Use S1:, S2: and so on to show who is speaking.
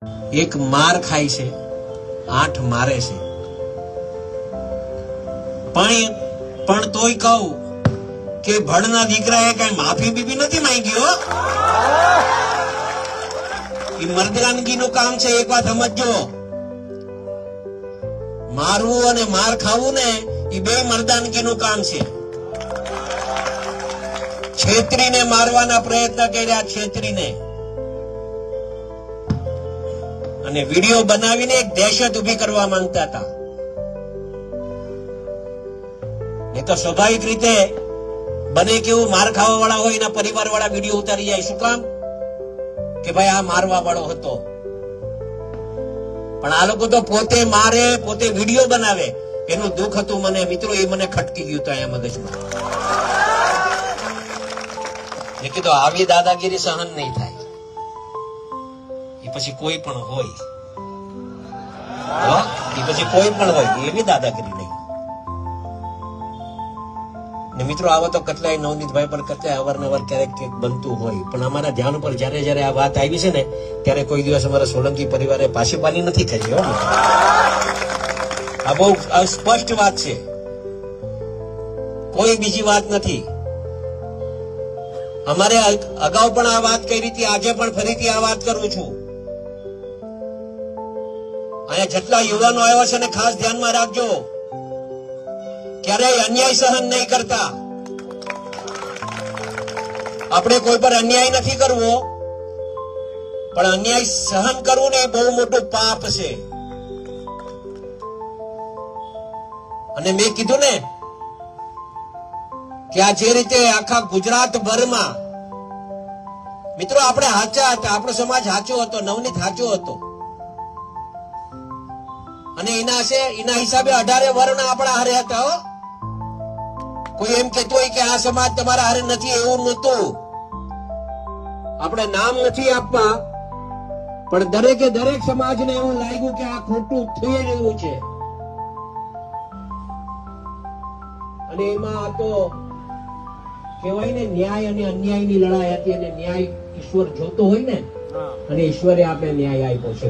S1: એક માર ખાય છે, 8 મારે છે, પણ તોય કહું કે ભણના દીકરાએ કઈ માફી બીબી નથી માંગી હો. એ મર્દાનગીનું કામ છે. એક વાત સમજજો, મારવું અને માર ખાવું ને એ બે મર્દાનગીનું કામ છે. છેતરીને મારવાના પ્રયત્ન કર્યા, છેતરીને, અને વિડીયો બનાવીને એક દહેશત ઉભી કરવા માંગતા હતા. એ તો સ્વાભાવિક રીતે બને કેવું, માર ખાવા વાળા હોય એના પરિવાર વાળા વિડીયો ઉતારી જાય. શું કામ? કે ભાઈ આ મારવા વાળો હતો. પણ આ લોકો તો પોતે મારે, પોતે વિડીયો બનાવે. એનું દુઃખ હતું મને મિત્રો, એ મને ખટકી ગયું હતું અહીંયા મગજમાં. મેં કીધું આવી દાદાગીરી સહન નહીં થાય. એ પછી કોઈ પણ હોય, એ પછી કોઈ પણ હોય, એવી દાદાગીરી નહીં. ને મિત્રો આવો તો કેટલાય નવનીતભાઈ પર કેટલાય અવારનવાર ક્યારેક બનતું હોય. પણ અમારા ધ્યાન ઉપર જયારે આ વાત આવી છે ને, ત્યારે કોઈ દિવસ અમારા સોલંકી પરિવારે પાછી નથી કરી. આ બહુ સ્પષ્ટ વાત છે, કોઈ બીજી વાત નથી. અમારે અગાઉ પણ આ વાત કરી હતી, આજે પણ ફરીથી આ વાત કરું છું. અહીંયા જેટલા યુવાનો આવ્યા છે ને, ખાસ ધ્યાનમાં રાખજો, ક્યારેય અન્યાય સહન નહીં કરતા. આપણે કોઈ પર અન્યાય નથી કરવો, પણ અન્યાય સહન કરવું ને એ બહુ મોટું પાપ છે. અને મેં કીધું ને કે આ જે રીતે આખા ગુજરાત ભરમાં મિત્રો આપણે સાચા હતા, આપણો સમાજ સાચો હતો, નવનીત સાચો હતો, અને એના હિસાબે 18 વર્ણ આપણા હારે હતા. કોઈ એમ કહેતો હોય કે આ સમાજ તમારા હારે નથી, એવું નહોતું. આપણે નામ નથી આપવા, પણ દરેક સમાજને એવું લાગ્યું કે આ ખોટું થઈ રહ્યું છે. અને એમાં તો કહેવાય ને, ન્યાય અને અન્યાયની લડાઈ હતી, અને ન્યાય ઈશ્વર જોતો હોય ને, અને ઈશ્વરે આપણે ન્યાય આપ્યો છે.